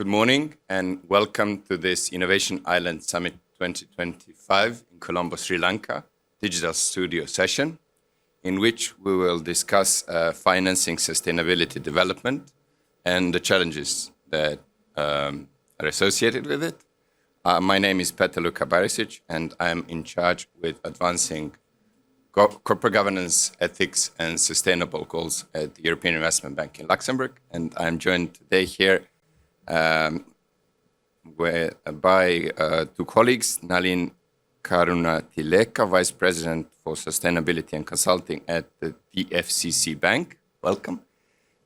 Good morning and welcome to this Innovation Island Summit 2025 in Colombo, Sri Lanka, digital studio session, in which we will discuss financing sustainability development and the challenges that are associated with it. My name is Petar Luka Barisic, and I'm in charge with advancing corporate governance, ethics, and sustainable goals at the European Investment Bank in Luxembourg. And I'm joined today here by two colleagues, Nalin Karunatileka, Vice President for Sustainability and Consulting at the DFCC Bank. Welcome.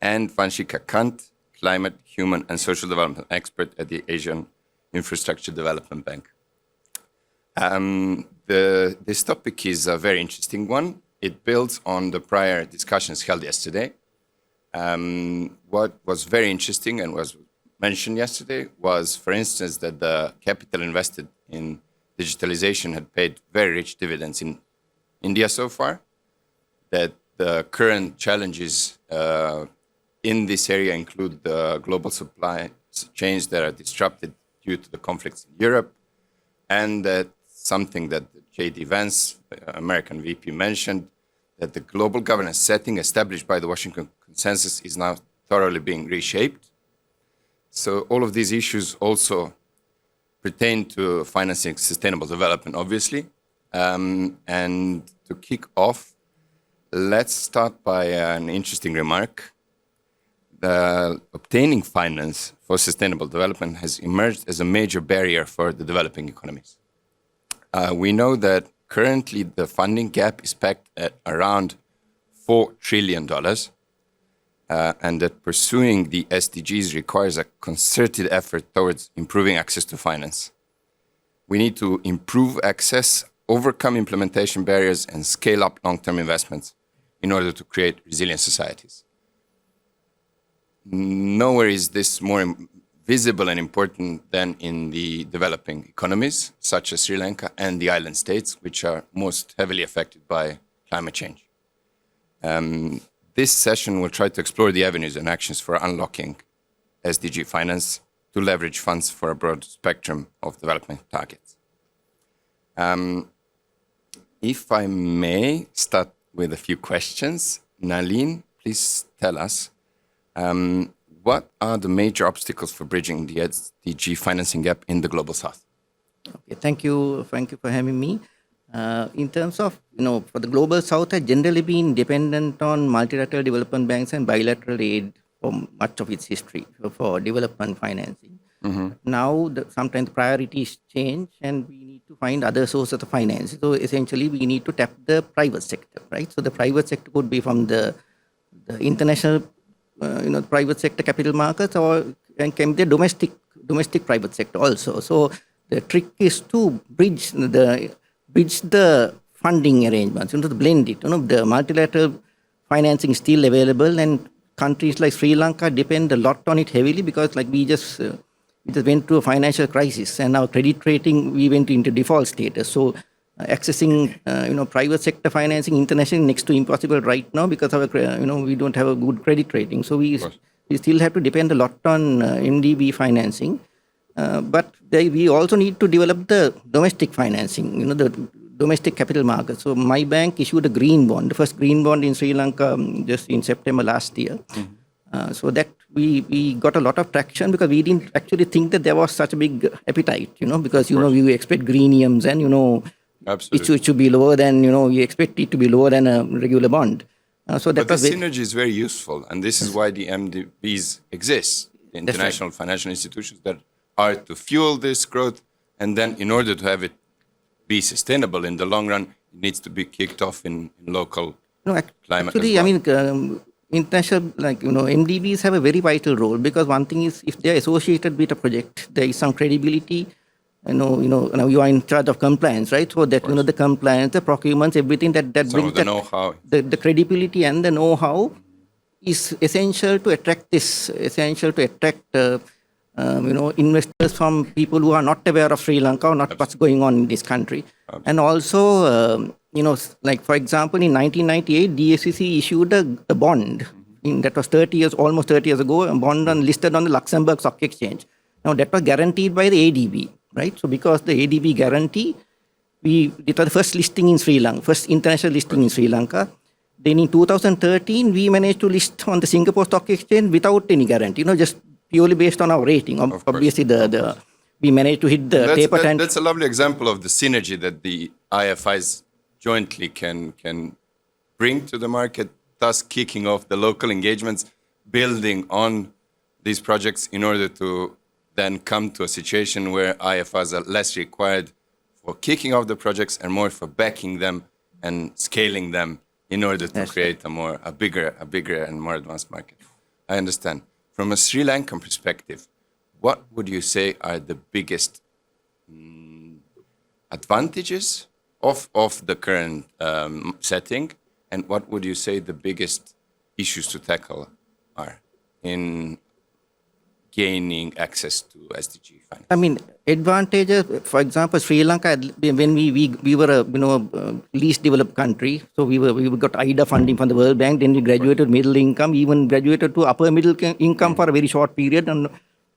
And Vanshika Kant, Climate, Human and Social Development Expert at the Asian Infrastructure Development Bank. This topic is a very interesting one. It builds on the prior discussions held yesterday. What was very interesting and was mentioned yesterday was, for instance, that the capital invested in digitalization had paid very rich dividends in India so far, that the current challenges in this area include the global supply chains that are disrupted due to the conflicts in Europe, and that something that J.D. Vance, American VP, mentioned, that the global governance setting established by the Washington Consensus is now thoroughly being reshaped. So all of these issues also pertain to financing sustainable development, obviously. And to kick off, let's start by an interesting remark. Obtaining finance for sustainable development has emerged as a major barrier for the developing economies. We know that currently the funding gap is pegged at around $4 trillion, and that pursuing the SDGs requires a concerted effort towards improving access to finance. We need to improve access, overcome implementation barriers, and scale up long-term investments in order to create resilient societies. Nowhere is this more visible and important than in the developing economies, such as Sri Lanka and the island states, which are most heavily affected by climate change. This session will try to explore the avenues and actions for unlocking SDG finance to leverage funds for a broad spectrum of development targets. If I may start with a few questions. Nalin, please tell us, what are the major obstacles for bridging the SDG financing gap in the Global South? Okay, thank you for having me. In terms of, for the Global South has generally been dependent on multilateral development banks and bilateral aid for much of its history for development financing. Mm-hmm. Now, sometimes priorities change and we need to find other sources of finance. So essentially, we need to tap the private sector, right? So the private sector could be from the international private sector capital markets, and can be the domestic private sector also. So the trick is to bridge the funding arrangements, to blend it. The multilateral financing is still available, and countries like Sri Lanka depend a lot on it heavily because, like, we just went through a financial crisis, and our credit rating, we went into default status. So accessing private sector financing internationally next to impossible right now because of we don't have a good credit rating. So we still have to depend a lot on MDB financing. But we also need to develop the domestic financing, the domestic capital market. So my bank issued a green bond, the first green bond in Sri Lanka just in September last year. Mm-hmm. So that we got a lot of traction because we didn't actually think that there was such a big appetite, because, we expect greeniums and, Absolutely. It should be lower than, you expect it to be lower than a regular bond. But the synergy is very useful, and this is why the MDBs exist, the international financial institutions that are to fuel this growth, and then in order to have it be sustainable in the long run, it needs to be kicked off in local climate. Actually, international, MDBs have a very vital role because one thing is if they are associated with a project, there is some credibility. Now you are in charge of compliance, right? So that, the compliance, the procurements, everything that brings the know-how. The credibility and the know-how is essential to attract investors from people who are not aware of Sri Lanka or not what's going on in this country. Absolutely. And also, like for example, in 1998, DFCC issued a bond. That was almost 30 years ago, a bond listed on the Luxembourg Stock Exchange. Now, that was guaranteed by the ADB, right? So because the ADB guarantee, it was the first listing in Sri Lanka, first international listing in Sri Lanka. Then in 2013, we managed to list on the Singapore Stock Exchange without any guarantee, just purely based on our rating. Obviously, we managed to hit the taper tank. That's a lovely example of the synergy that the IFIs jointly can bring to the market, thus kicking off the local engagements, building on these projects in order to then come to a situation where IFIs are less required for kicking off the projects and more for backing them and scaling them in order to create a bigger and more advanced market. I understand. From a Sri Lankan perspective, what would you say are the biggest advantages of the current setting, and what would you say the biggest issues to tackle are in gaining access to SDG finance? I mean, advantages, for example, Sri Lanka, when we were a least developed country, so we got IDA funding from the World Bank, then we graduated middle income, even graduated to upper middle income for a very short period, and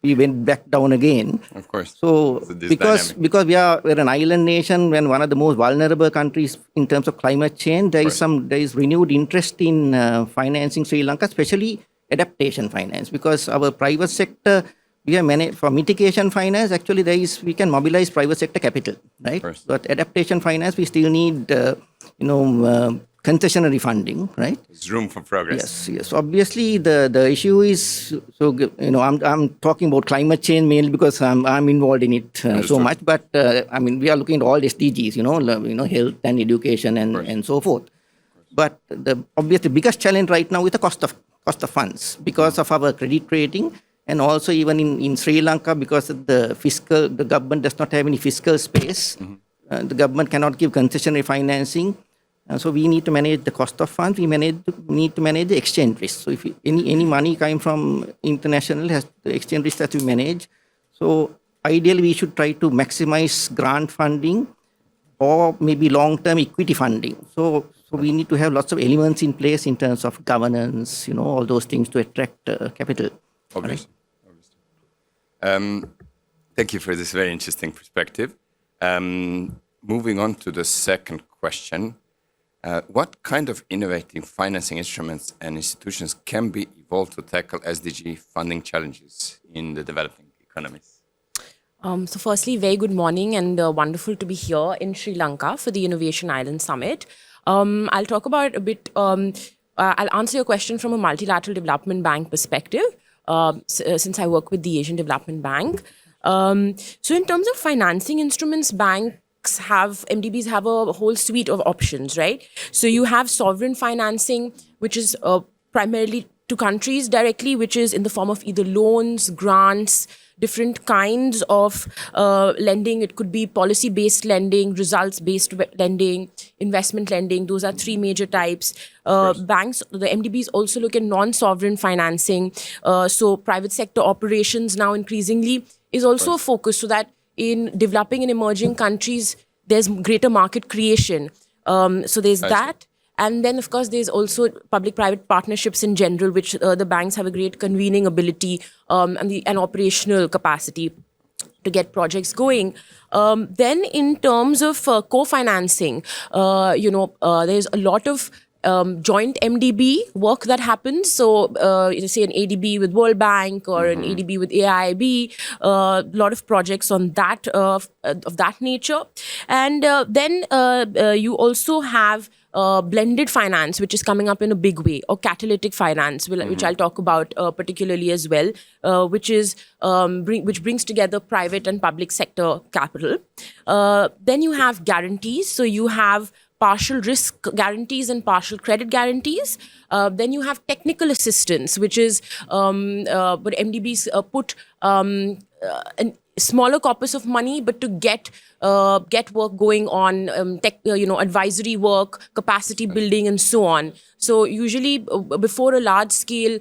we went back down again. Of course. So because we're an island nation, when one of the most vulnerable countries in terms of climate change, there is renewed interest in financing Sri Lanka, especially adaptation finance, because our private sector, we are managed for mitigation finance. Actually, we can mobilize private sector capital, right? But adaptation finance, we still need, concessionary funding, right? There's room for progress. Yes. Obviously, the issue is, I'm talking about climate change mainly because I'm involved in it so much. But we are looking at all SDGs, health and education and so forth. But obviously, the biggest challenge right now is the cost of funds because of our credit rating, and also even in Sri Lanka, because of the government does not have any fiscal space. The government cannot give concessionary financing. So we need to manage the cost of funds. We need to manage the exchange risk. So if any money coming from international, has the exchange risk that we manage. So ideally, we should try to maximize grant funding or maybe long-term equity funding. So we need to have lots of elements in place in terms of governance, all those things to attract capital. Obviously. Thank you for this very interesting perspective. Moving on to the second question. What kind of innovative financing instruments and institutions can be evolved to tackle SDG funding challenges in the developing economies? So firstly, very good morning and wonderful to be here in Sri Lanka for the Innovation Island Summit. I'll talk about a bit, I'll answer your question from a multilateral development bank perspective, since I work with the Asian Development Bank. So in terms of financing instruments, MDBs have a whole suite of options, right? So you have sovereign financing, which is primarily to countries directly, which is in the form of either loans, grants, different kinds of lending. It could be policy-based lending, results-based lending, investment lending. Those are three major types. Banks, the MDBs also look at non-sovereign financing. So private sector operations now increasingly is also a focus, so that in developing and emerging countries, there's greater market creation. So there's that. And then, of course, there's also public-private partnerships in general, which the banks have a great convening ability and operational capacity to get projects going. Then in terms of co-financing, there's a lot of joint MDB work that happens. So, say an ADB with World Bank or an ADB with AIIB, a lot of projects on that of that nature. And then you also have blended finance, which is coming up in a big way, or catalytic finance, which I'll talk about particularly as well, which brings together private and public sector capital. Then you have guarantees. So you have partial risk guarantees and partial credit guarantees. Then you have technical assistance, which is what MDBs put a smaller corpus of money, but to get work going on, advisory work, capacity building, and so on. So usually, before a large scale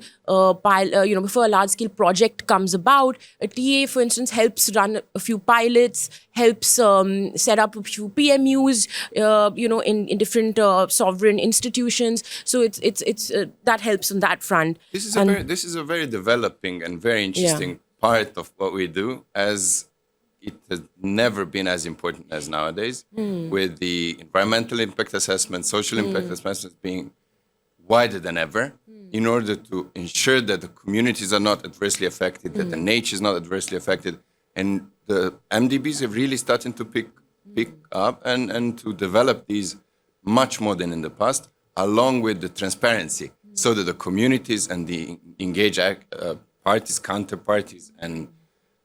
project comes about, a TA, for instance, helps run a few pilots, helps set up a few PMUs, in different sovereign institutions. So it's that helps on that front. This is a very developing and very interesting part of what we do, as it has never been as important as nowadays, with the environmental impact assessment, social impact assessments being wider than ever, in order to ensure that the communities are not adversely affected, that the nature is not adversely affected. And the MDBs have really started to pick up and to develop these much more than in the past, along with the transparency, so that the communities and the engaged parties, counterparties, and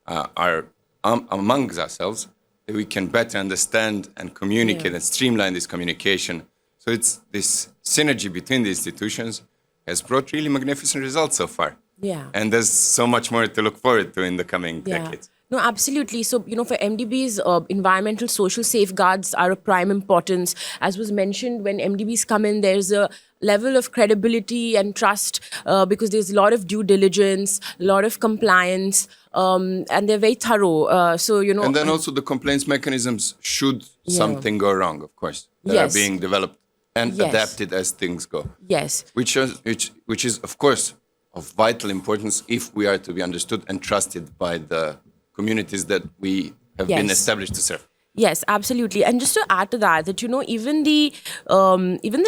are amongst ourselves, that we can better understand and communicate and streamline this communication. So it's this synergy between the institutions has brought really magnificent results so far. Yeah. And there's so much more to look forward to in the coming decades. No, absolutely. So, for MDBs, environmental social safeguards are of prime importance. As was mentioned, when MDBs come in, there's a level of credibility and trust because there's a lot of due diligence, a lot of compliance, and they're very thorough. And then also the complaints mechanisms should something go wrong, of course, that are being developed and adapted as things go. Yes. Which is, of course, of vital importance if we are to be understood and trusted by the communities that we have been established to serve. Yes, absolutely. And just to add to that, even the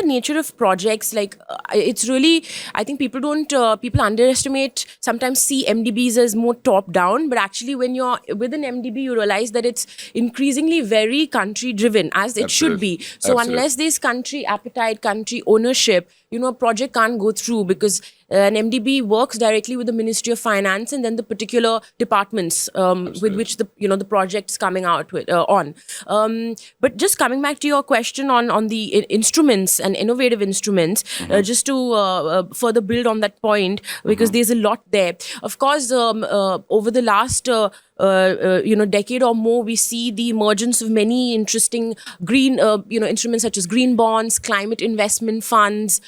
nature of projects, it's really, I think people underestimate, sometimes see MDBs as more top down, but actually when you're with an MDB, you realize that it's increasingly very country driven, as it should be. So unless there's country appetite, country ownership, a project can't go through, because an MDB works directly with the Ministry of Finance and then the particular departments with which the project's coming out with on. But just coming back to your question on the instruments and innovative instruments, just to further build on that point, because there's a lot there. Of course, over the last decade or more, we see the emergence of many interesting green, instruments such as green bonds, climate investment funds,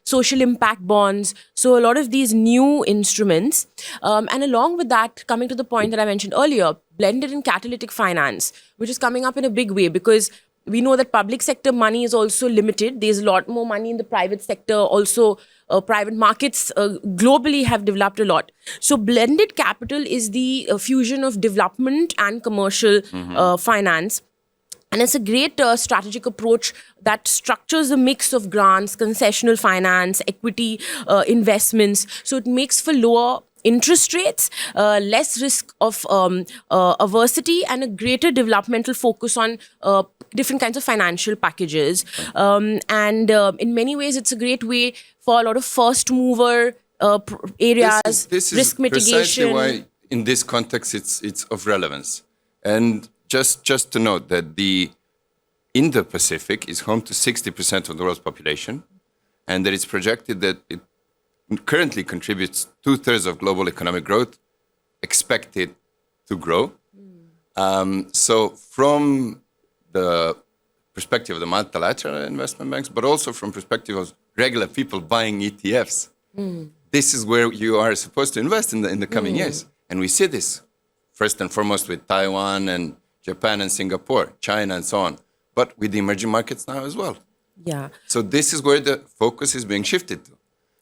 social impact bonds. So a lot of these new instruments, and along with that, coming to the point that I mentioned earlier, blended and catalytic finance, which is coming up in a big way, because we know that public sector money is also limited. There's a lot more money in the private sector. Also, private markets globally have developed a lot. So blended capital is the fusion of development and commercial finance. And it's a great strategic approach that structures a mix of grants, concessional finance, equity investments. So it makes for lower interest rates, less risk of adversity, and a greater developmental focus on different kinds of financial packages. And in many ways, it's a great way for a lot of first mover areas, this is risk mitigation. Precisely why, in this context, it's of relevance. And just to note that the Indo-Pacific is home to 60% of the world's population, and that it's projected that it currently contributes 2/3 of global economic growth, expected to grow. So from the perspective of the multilateral investment banks, but also from perspective of regular people buying ETFs, this is where you are supposed to invest in the coming years. And we see this first and foremost with Taiwan and Japan and Singapore, China and so on, but with the emerging markets now as well. Yeah. So this is where the focus is being shifted to.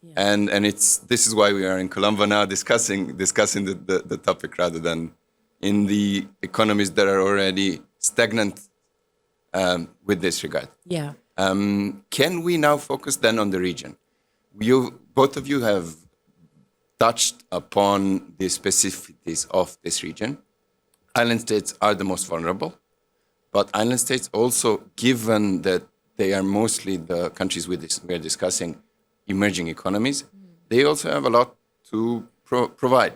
Yeah. And this is why we are in Colombo now discussing the topic, rather than in the economies that are already stagnant with this regard. Yeah. Can we now focus then on the region? Both of you have touched upon the specificities of this region. Island states are the most vulnerable, but island states also, given that they are mostly the countries we're discussing, emerging economies, they also have a lot to provide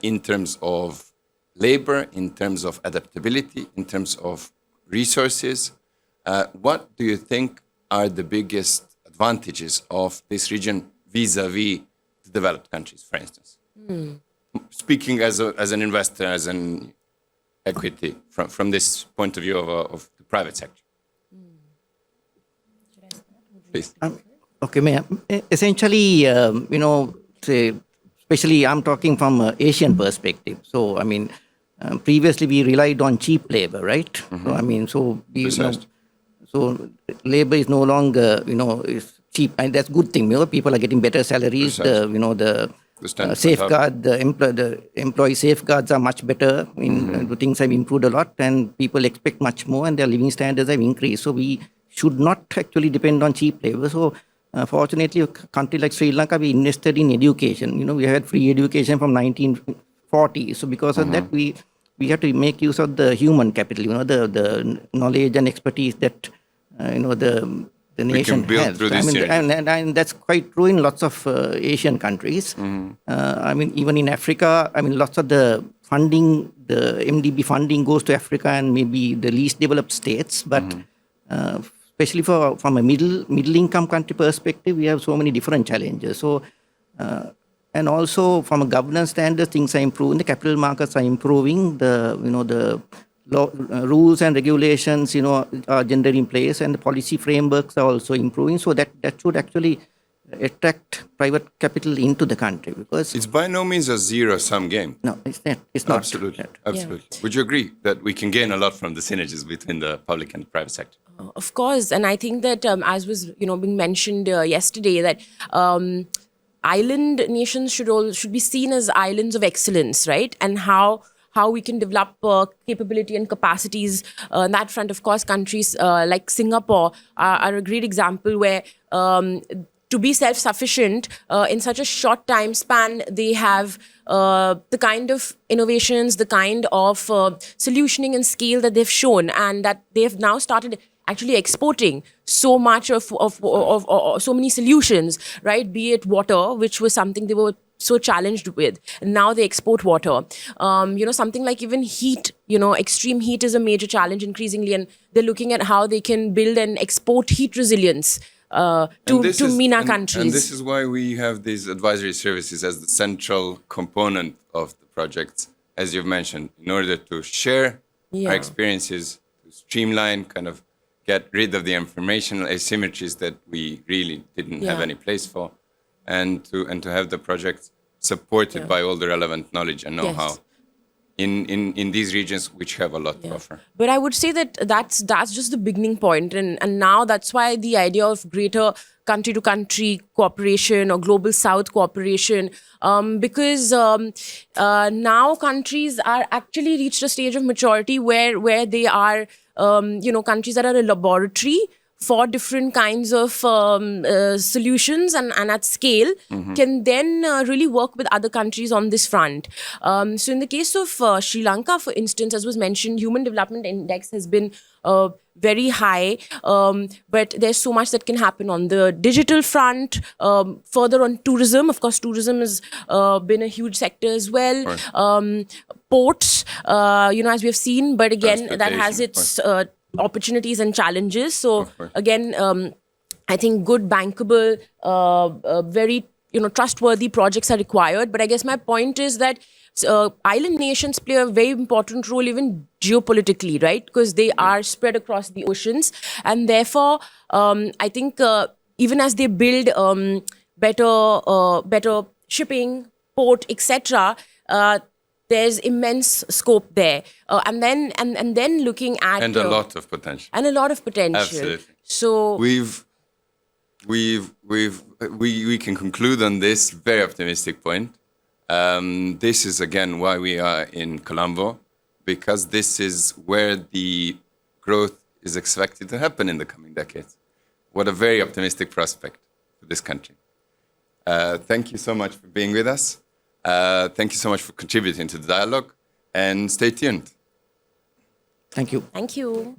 in terms of labor, in terms of adaptability, in terms of resources. What do you think are the biggest advantages of this region vis-a-vis the developed countries, for instance? Speaking as an investor, as an equity, from this point of view of the private sector. Please. Okay, ma'am. Essentially, especially I'm talking from an Asian perspective. So, previously we relied on cheap labor, right? So, so labor is no longer, is cheap, and that's a good thing. People are getting better salaries. The safeguard, the employee safeguards are much better. Things have improved a lot and people expect much more and their living standards have increased. So we should not actually depend on cheap labor. So fortunately, a country like Sri Lanka, we invested in education. We had free education from 1940. So because of that, we have to make use of the human capital, the knowledge and expertise that, the nation has. And that's quite true in lots of Asian countries. Even in Africa, lots of the funding, the MDB funding goes to Africa and maybe the least developed states. But especially from a middle income country perspective, we have so many different challenges. So, and also from a governance standard, things are improving. The capital markets are improving. The rules and regulations, are generally in place, and the policy frameworks are also improving. So that should actually attract private capital into the country, because it's by no means a zero-sum game. No, it's not. It's not. Absolutely. Would you agree that we can gain a lot from the synergies between the public and the private sector? Of course, and I think that as was being mentioned yesterday, that island nations should be seen as islands of excellence, right? And how we can develop capability and capacities on that front. Of course, countries like Singapore are a great example where to be self-sufficient in such a short time span, they have the kind of innovations, the kind of solutioning and scale that they've shown, and that they've now started actually exporting so much of so many solutions, right? Be it water, which was something they were so challenged with. And now they export water. Something like even heat, extreme heat is a major challenge increasingly. And they're looking at how they can build and export heat resilience to MENA countries. And this is why we have these advisory services as the central component of the projects, as you've mentioned, in order to share our experiences, to streamline, kind of get rid of the informational asymmetries that we really didn't have any place for. And to have the project supported by all the relevant knowledge and know-how in these regions, which have a lot to offer. But I would say that's just the beginning point, and now that's why the idea of greater country-to-country cooperation or global South cooperation, because now countries are actually reached a stage of maturity where they are countries that are a laboratory for different kinds of solutions and at scale, can then really work with other countries on this front. So in the case of Sri Lanka, for instance, as was mentioned, Human Development Index has been very high, but there's so much that can happen on the digital front. Further on tourism, of course, tourism has been a huge sector as well. Ports, as we have seen, but again, that has its opportunities and challenges. So again, I think good, bankable, very trustworthy projects are required. But I guess my point is that island nations play a very important role even geopolitically, right? Because they are spread across the oceans, and therefore I think even as they build better shipping, port, etc. There's immense scope there, and then looking at a lot of potential. Absolutely. So we can conclude on this very optimistic point. This is again why we are in Colombo, because this is where the growth is expected to happen in the coming decades. What a very optimistic prospect for this country. Thank you so much for being with us. Thank you so much for contributing to the dialogue, and stay tuned. Thank you. Thank you.